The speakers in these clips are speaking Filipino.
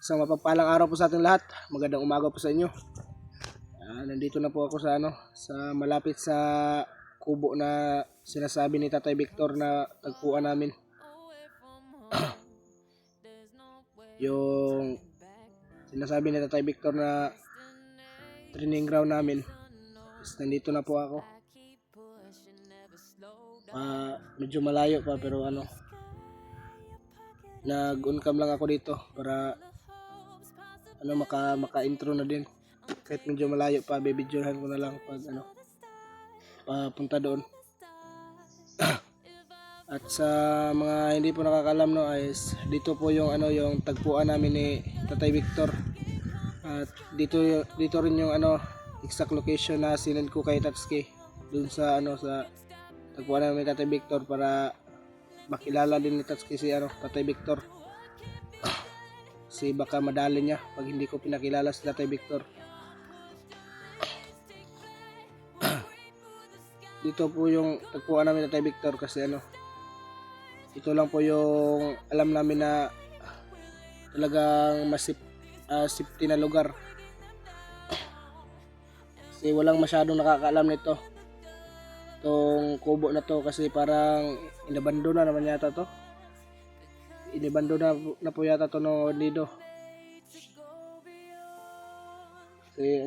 Isang mapagpalang araw po sa ating lahat. Magandang umaga po sa inyo. Nandito na po ako sa sa malapit sa kubo na sinasabi ni Tatay Victor na tagpuan namin. Yung sinasabi ni Tatay Victor na training ground namin. Nandito na po ako. Medyo malayo pa pero nag-on-cam lang ako dito para maka-intro na din. Kahit medyo malayo pa, bibidyohan ko na lang pag papunta doon. At sa mga hindi po nakakalam is dito po yung yung tagpuan namin ni Tatay Victor. At dito rin yung exact location na sinend ko kay Tatsuki doon sa sa tagpuan namin ni Tatay Victor para makilala din ni Tatsuki si Tatay Victor. Kasi baka madali niya pag hindi ko pinakilala si Tatay Victor. Dito po yung tagpuan namin ni Tatay Victor kasi ito lang po yung alam namin na talagang safety na lugar. Kasi walang masyadong nakakaalam nito. Itong kubo na to kasi parang inabando na naman yata to. Inibando na po yata to no Nido. Kasi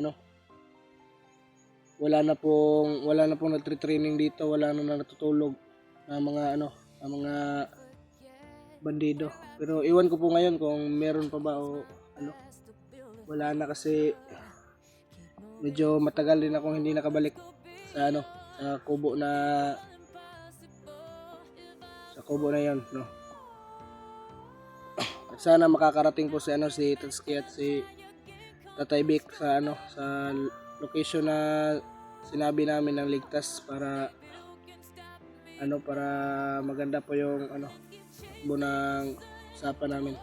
wala na pong nagtre-training dito, wala na natutulog na mga bandido. Pero iwan ko po ngayon kung meron pa ba o wala na kasi medyo matagal din akong hindi nakabalik sa sa kubo na yon, no. At sana makakarating po si Tatsuki at si Tatay Vic sa sa location na sinabi namin ng ligtas para para maganda po yung ng usapan namin.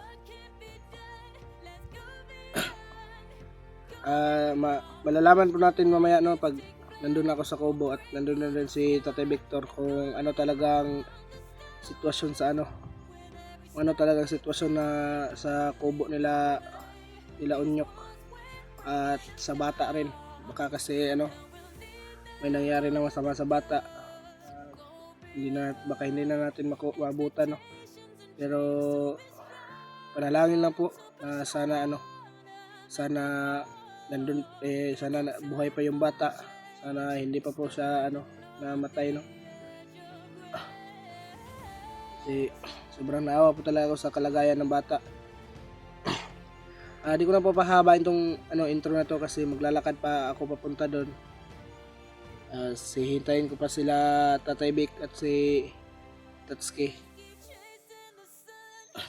Malalaman po natin mamaya pag nandun ako sa kubo at nandun na rin si Tatay Victor kung talagang sitwasyon sa talagang sitwasyon na sa kubo nila Unyok at sa bata rin. Baka kasi may nangyari na masama sa bata. Baka hindi na natin mabutan, no. Pero panalangin lang po na sana sana nandun sana buhay pa yung bata. Sana hindi pa po siya namatay, no. Kasi sobrang naawa po talaga ako sa kalagayan ng bata. Di ko na po pahabain tong intro na to kasi maglalakad pa ako papunta doon. Hintayin ko pa sila Tatay Vic at si Tatsuki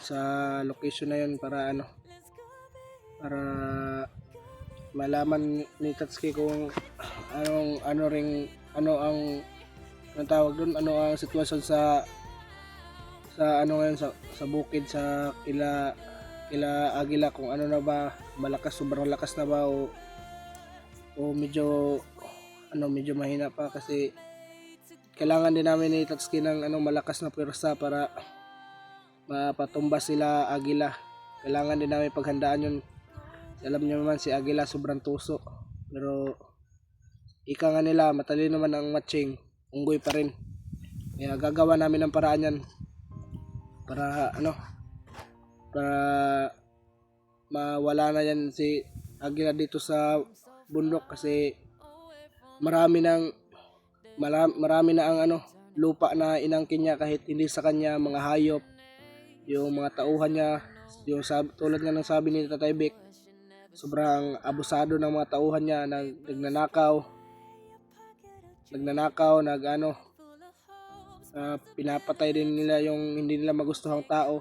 sa location na yun para para malaman ni Tatsuki kung ang tawag doon, ang sitwasyon sa ngayon sa bukid sa kila Agila, kung na ba, malakas, sobrang lakas na ba o medyo medyo mahina pa kasi kailangan din namin ni Tatsuki ng malakas na pwersa para mapatumba sila Agila. Kailangan din namin paghandaan yun. Alam niyo naman si Agila sobrang tuso, pero ika nga nila matalino naman ang matching, unggoy pa rin. Kaya gagawa namin ng paraan yan para para mawala na yan si Agila dito sa bundok kasi marami na ang lupa na inangkin niya kahit hindi sa kanya, mga hayop, yung mga tauhan niya, yung tulad nga ng sabi ni Tatay Vic, sobrang abusado ng mga tauhan niya, nagnanakaw, pinapatay din nila yung hindi nila magustuhang tao.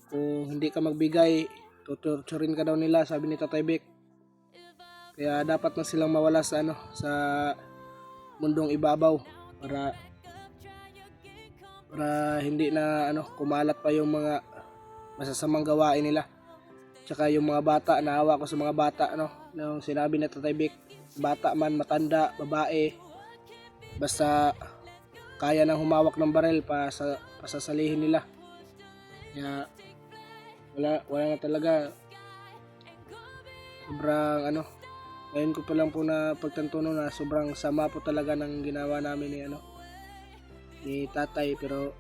Kung hindi ka magbigay, tutorturin ka daw nila, sabi ni Tatay Vic. Kaya dapat na silang mawala sa sa mundong ibabaw para hindi na kumalat pa yung mga masasamang gawain nila. Tsaka yung mga bata, naawa ko sa mga bata nung sinabi ni Tatay Vic, bata man, matanda, babae, basta kaya nang humawak ng baril pasasalihin nila. Kaya wala na talaga, sobrang ano, ngayon ko pa lang po na pagtantuno na sobrang sama po talaga ng ginawa namin ni ano, ni tatay. Pero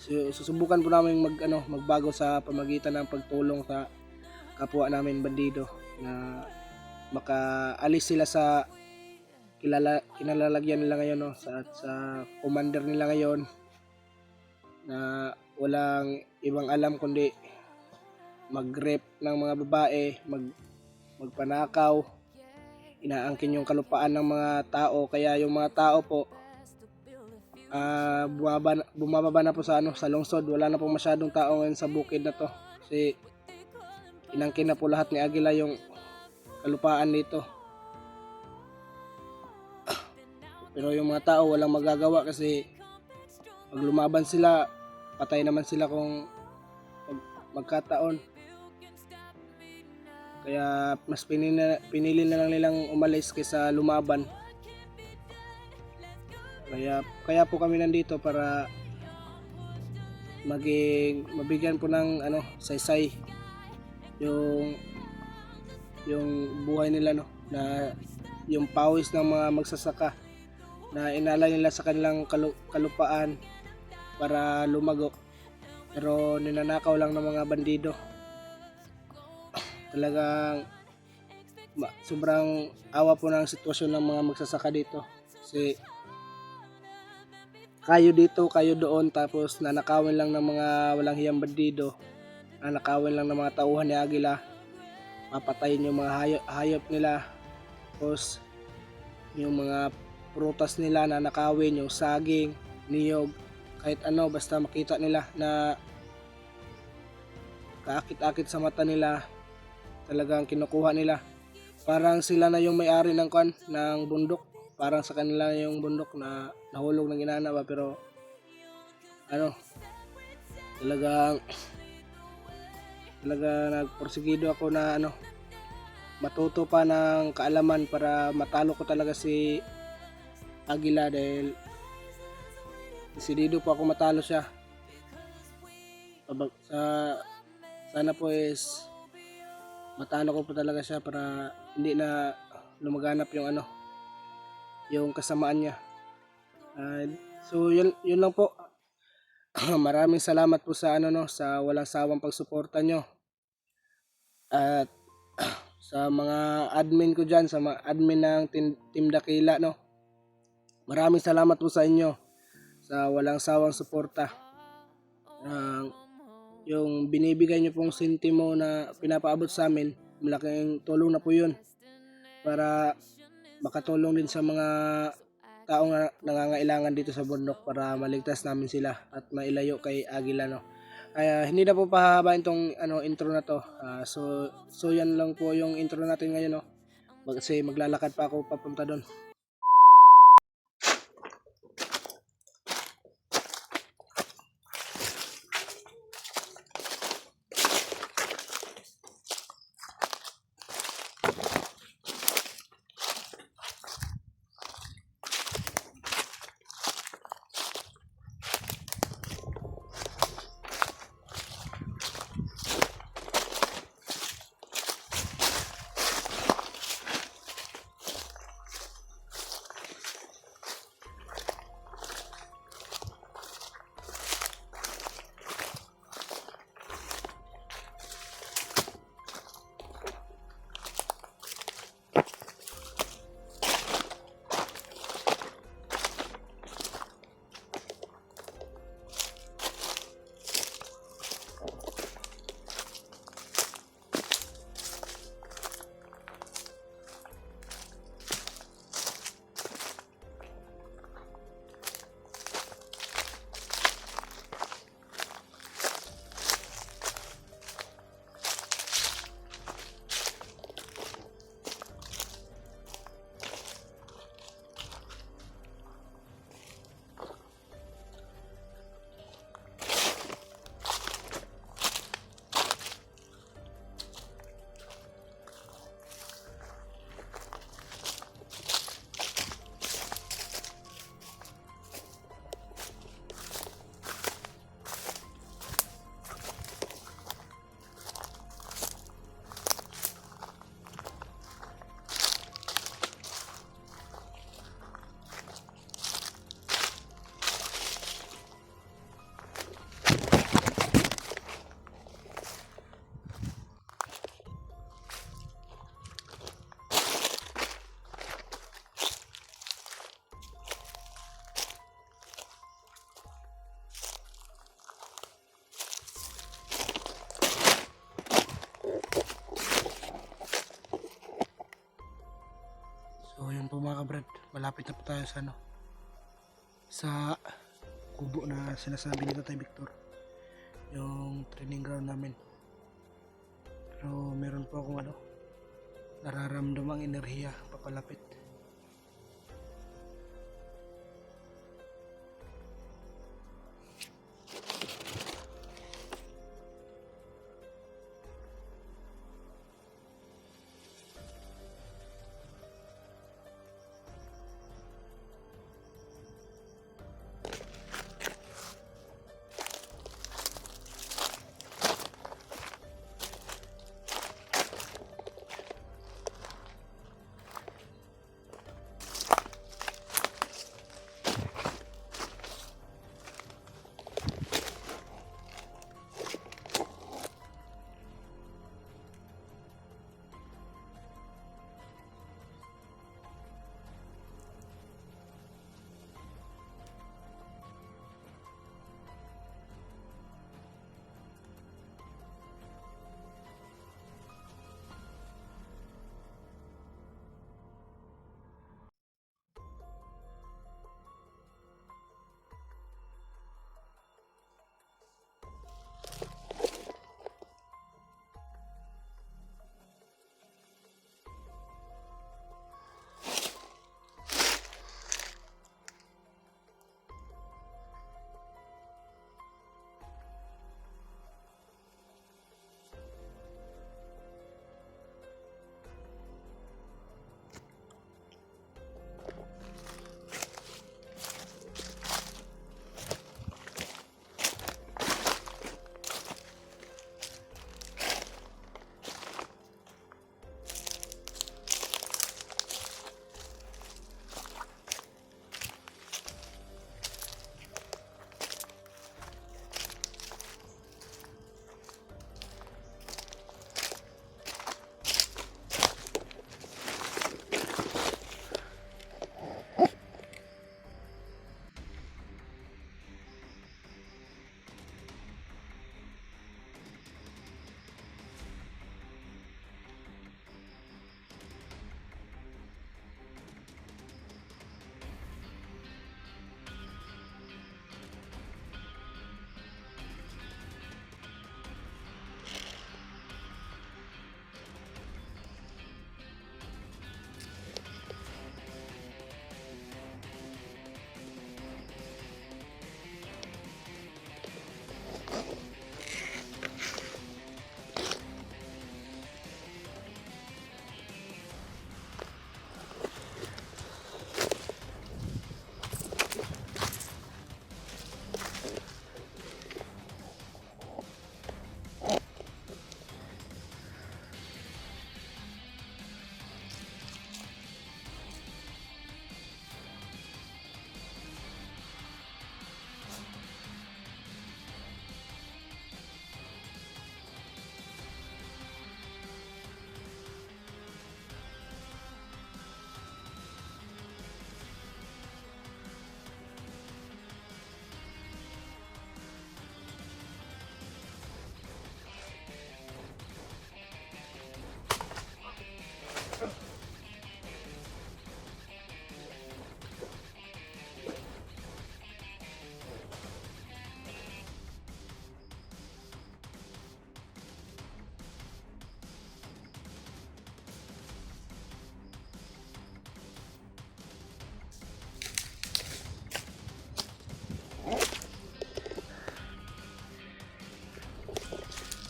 susubukan po namin magbago sa pamagitan ng pagtulong sa kapwa namin bandido na makaalis sila sa kinalalagyan nila ngayon, no, sa commander nila ngayon, na walang ibang alam kundi mag-rape ng mga babae, magpanakaw, inaangkin yung kalupaan ng mga tao. Kaya yung mga tao po bumababa na po sa sa lungsod. Wala na po masyadong tao ngayon sa bukid na to kasi inangkin na po lahat ni Aguila yung kalupaan dito. Pero yung mga tao walang magagawa kasi pag lumaban sila, patay naman sila kung magkataon. Kaya mas pinili na lang nilang umalis kaysa lumaban. Kaya po kami nandito para mabigyan po ng saysay yung buhay nila, no, na yung pawis ng mga magsasaka na inalay nila sa kanilang kalupaan para lumago, pero ninanakaw lang ng mga bandido. Talagang sobrang awa po ng sitwasyon ng mga magsasaka dito kasi kayo dito, kayo doon, tapos nanakawin lang ng mga walang hiyang bandido, nanakawin lang ng mga tauhan ni Aguila, papatayin yung mga hayop nila, tapos yung mga prutas nila nanakawin, yung saging, niyog, kahit ano, basta makita nila na kaakit-akit sa mata nila, talagang kinukuha nila. Parang sila na yung may-ari ng bundok. Parang sa kanila yung bundok na nahulog ng ginana ba, pero talagang nagporsigido ako na matuto pa ng kaalaman para matalo ko talaga si Aguila, dahil desidido po ako matalo siya. Sana po is matalo ko po talaga siya para hindi na lumaganap yung kasamaan niya. So yun lang po. Maraming salamat po sa sa walang sawang pagsuporta nyo, at sa mga admin ko dyan, sa mga admin ng Team Dakila, no, maraming salamat po sa inyo sa walang sawang suporta. Yung binibigay nyo pong sentimo na pinapaabot sa amin, malaking tulong na po yun para makatulong din sa mga taong nangangailangan dito sa bundok para maligtas namin sila at mailayo kay Aguila, no. Hindi na po pahabain tong intro na to. So yan lang po yung intro natin ngayon, no. Kasi maglalakad pa ako papunta doon. malapit na po tayo sa ano, sa kubo na sinasabi ni Tatay Victor, yung training ground namin. Pero meron po akong ano, nararamdamang enerhiya papalapit.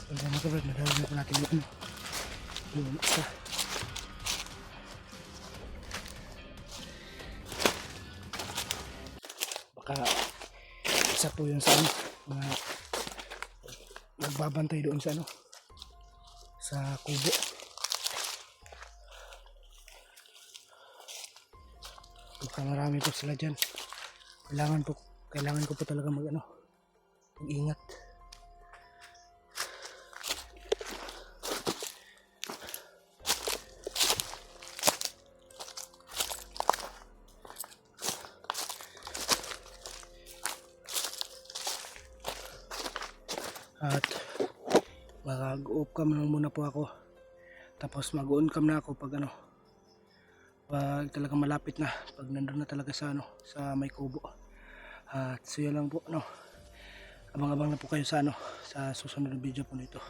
Wala na kabrad, nadawin na po natin yung isa. Baka isa po yun sa ano, mga nagbabantay doon sa ano, sa kubo. Baka marami po sila dyan. Kailangan ko po talaga mag-ingat. At mag-off cam lang muna po ako, tapos mag-on cam na ako pag Pag talaga malapit na, pag nandun na talaga sa sa may kubo. At so yun lang po, no. Abang-abang na po kayo sa sa susunod na video po nito.